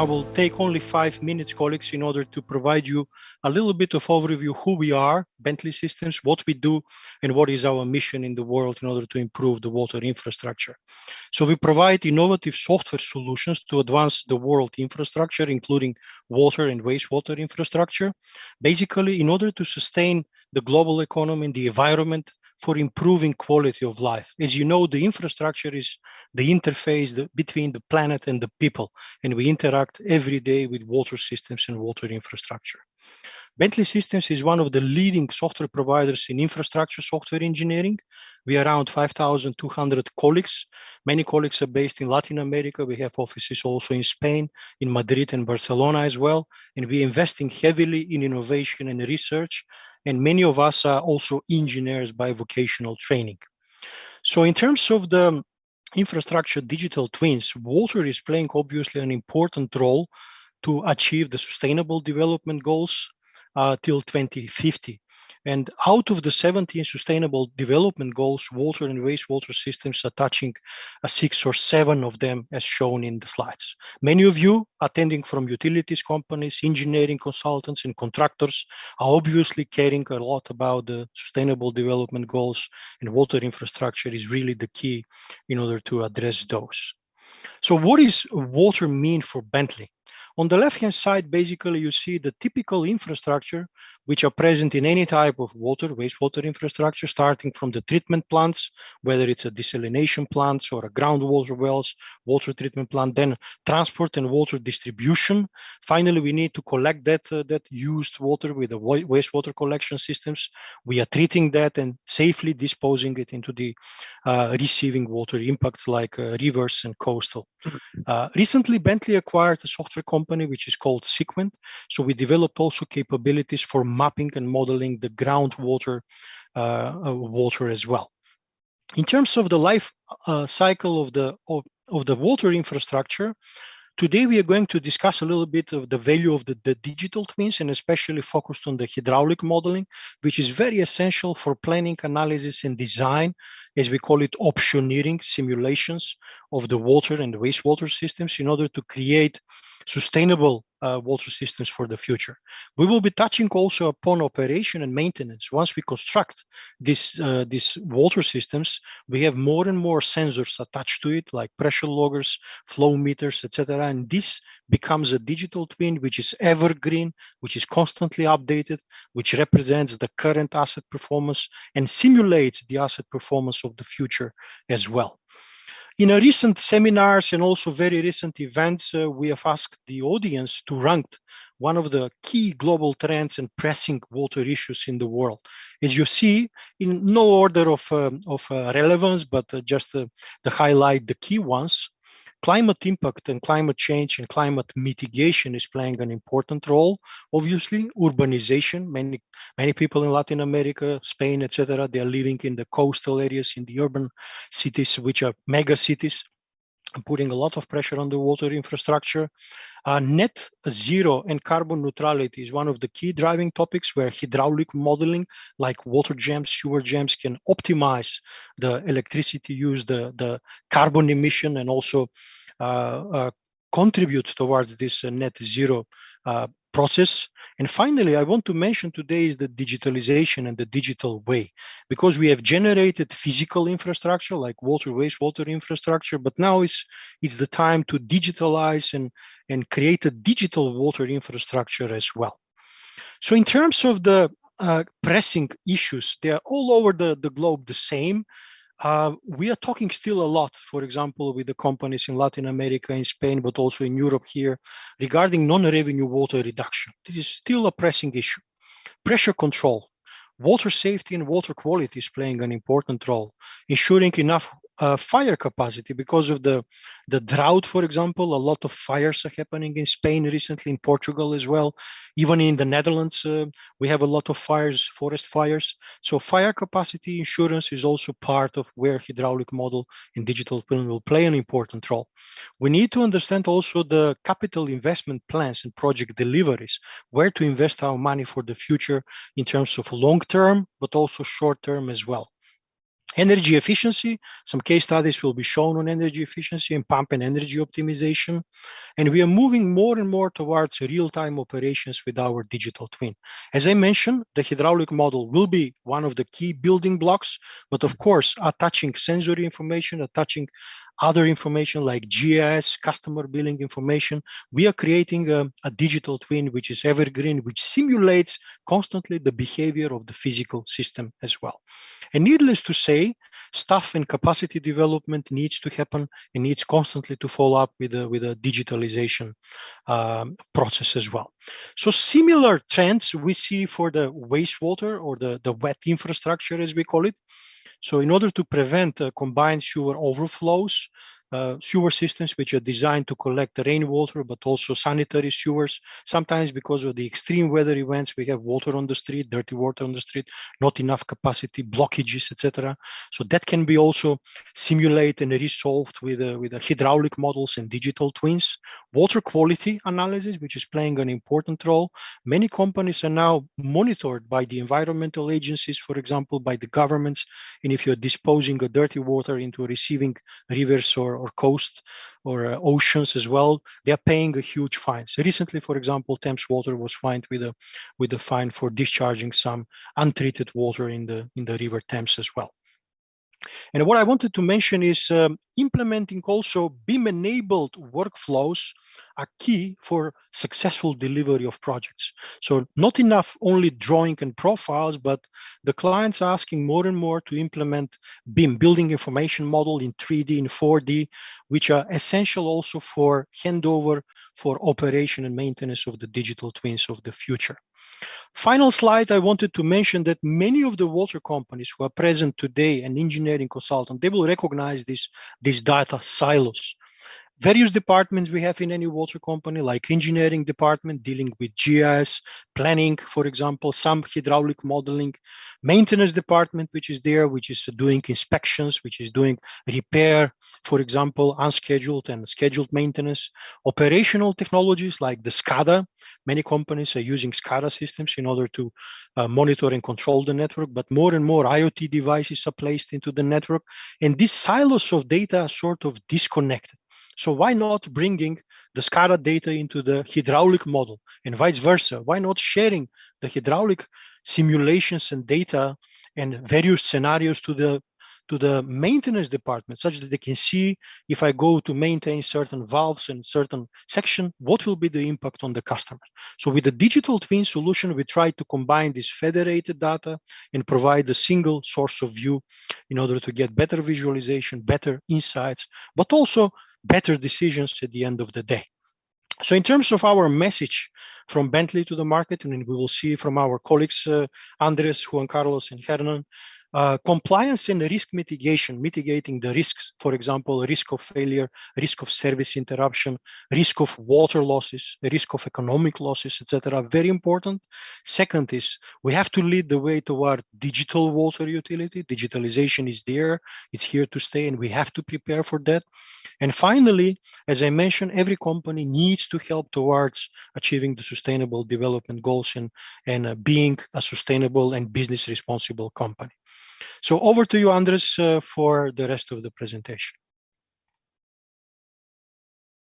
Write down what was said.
I will take only 5 minutes, colleagues, in order to provide you a little bit of overview who we are, Bentley Systems, what we do, and what is our mission in the world in order to improve the water infrastructure. So we provide innovative software solutions to advance the world infrastructure, including water and wastewater infrastructure, basically in order to sustain the global economy and the environment for improving quality of life. As you know, the infrastructure is the interface between the planet and the people, and we interact every day with water systems and water infrastructure. Bentley Systems is one of the leading software providers in infrastructure software engineering. We are around 5,200 colleagues. Many colleagues are based in Latin America. We have offices also in Spain, in Madrid and Barcelona as well. And we're investing heavily in innovation and research. And many of us are also engineers by vocational training. So in terms of the infrastructure digital twins, water is playing obviously an important role to achieve the sustainable development goals till 2050. And out of the 17 sustainable development goals, water and wastewater systems are touching 6 or 7 of them as shown in the slides. Many of you attending from utilities companies, engineering consultants and contractors are obviously caring a lot about the sustainable development goals, and water infrastructure is really the key in order to address those. So what does water mean for Bentley? On the left-hand side, basically, you see the typical infrastructure which are present in any type of water, wastewater infrastructure, starting from the treatment plants, whether it's a desalination plants or a groundwater wells, water treatment plant, then transport and water distribution. Finally, we need to collect that used water with the wastewater collection systems. We are treating that and safely disposing it into the receiving water impacts like rivers and coastal. Recently, Bentley acquired a software company which is called Sequent. So we developed also capabilities for mapping and modeling the groundwater water as well. In terms of the life cycle of the water infrastructure, today we are going to discuss a little bit of the value of the digital twins, and especially focused on the hydraulic modeling, which is very essential for planning, analysis, and design, as we call it, optioneering simulations of the water and wastewater systems in order to create sustainable water systems for the future. We will be touching also upon operation and maintenance. Once we construct these water systems, we have more and more sensors attached to it, like pressure loggers, flow meters, etc. And this becomes a digital twin, which is evergreen, which is constantly updated, which represents the current asset performance and simulates the asset performance of the future as well. In a recent seminars and also very recent events, we have asked the audience to rank one of the key global trends and pressing water issues in the world. As you see, in no order of relevance, but just to highlight the key ones, climate impact and climate change and climate mitigation is playing an important role. Obviously, urbanization, many people in Latin America, Spain, etc., they are living in the coastal areas, in the urban cities, which are mega cities, putting a lot of pressure on the water infrastructure. Net zero and carbon neutrality is one of the key driving topics, where hydraulic modeling like water jams, sewer jams can optimize the electricity use, the carbon emission, and also contribute towards this net zero process. And finally, I want to mention today is the digitalization and the digital way, because we have generated physical infrastructure like water, wastewater infrastructure, but now it's the time to digitalize and create a digital water infrastructure as well. So in terms of the pressing issues, they are all over the globe the same. We are talking still a lot, for example, with the companies in Latin America, in Spain, but also in Europe here, regarding non-revenue water reduction. This is still a pressing issue. Pressure control, water safety and water quality is playing an important role, ensuring enough fire capacity because of the drought, for example. A lot of fires are happening in Spain recently, in Portugal as well. Even in the Netherlands, we have a lot of fires, forest fires. So fire capacity insurance is also part of where hydraulic model and digital twin will play an important role. We need to understand also the capital investment plans and project deliveries, where to invest our money for the future in terms of long-term, but also short-term as well. Energy efficiency, some case studies will be shown on energy efficiency and pump and energy optimization. And we are moving more and more towards real-time operations with our digital twin. As I mentioned, the hydraulic model will be one of the key building blocks, but of course, attaching sensory information, attaching other information like GIS, customer billing information, we are creating a digital twin which is evergreen, which simulates constantly the behavior of the physical system as well. And needless to say, staff and capacity development needs to happen and needs constantly to follow up with a digitalization process as well. So similar trends we see for the wastewater or the wet infrastructure, as we call it. So in order to prevent combined sewer overflows, sewer systems which are designed to collect the rainwater, but also sanitary sewers. Sometimes because of the extreme weather events, we have water on the street, dirty water on the street, not enough capacity, blockages, etc. So that can be also simulated and resolved with hydraulic models and digital twins. Water quality analysis, which is playing an important role. Many companies are now monitored by the environmental agencies, for example, by the governments. And if you're disposing of dirty water into receiving rivers or coast or oceans as well, they are paying a huge fine. So recently, for example, Thames Water was fined with a fine for discharging some untreated water in the river Thames as well. And what I wanted to mention is implementing also BIM-enabled workflows are key for successful delivery of projects. So not enough only drawing and profiles, but the clients are asking more and more to implement BIM, building information model in 3D and 4D, which are essential also for handover for operation and maintenance of the digital twins of the future. Final slide, I wanted to mention that many of the water companies who are present today and engineering consultant, they will recognize these data silos. Various departments we have in any water company, like engineering department dealing with GIS, planning, for example, some hydraulic modeling, maintenance department, which is there, which is doing inspections, which is doing repair, for example, unscheduled and scheduled maintenance, operational technologies like the SCADA. Many companies are using SCADA systems in order to monitor and control the network, but more and more IoT devices are placed into the network. And these silos of data are sort of disconnected. So why not bringing the SCADA data into the hydraulic model and vice versa? Why not sharing the hydraulic simulations and data and various scenarios to the maintenance department, such that they can see if I go to maintain certain valves in certain section, what will be the impact on the customer? So with the digital twin solution, we try to combine this federated data and provide a single source of view in order to get better visualization, better insights, but also better decisions at the end of the day. So in terms of our message from Bentley to the market, and we will see from our colleagues, Andres, Juan Carlos, and Hernan, compliance and risk mitigation, mitigating the risks, for example, risk of failure, risk of service interruption, risk of water losses, risk of economic losses, etc. Very important. Second is we have to lead the way toward digital water utility. Digitalization is there, it's here to stay, and we have to prepare for that. And finally, as I mentioned, every company needs to help towards achieving the sustainable development goals and being a sustainable and business responsible company. So over to you, Andres, for the rest of the presentation.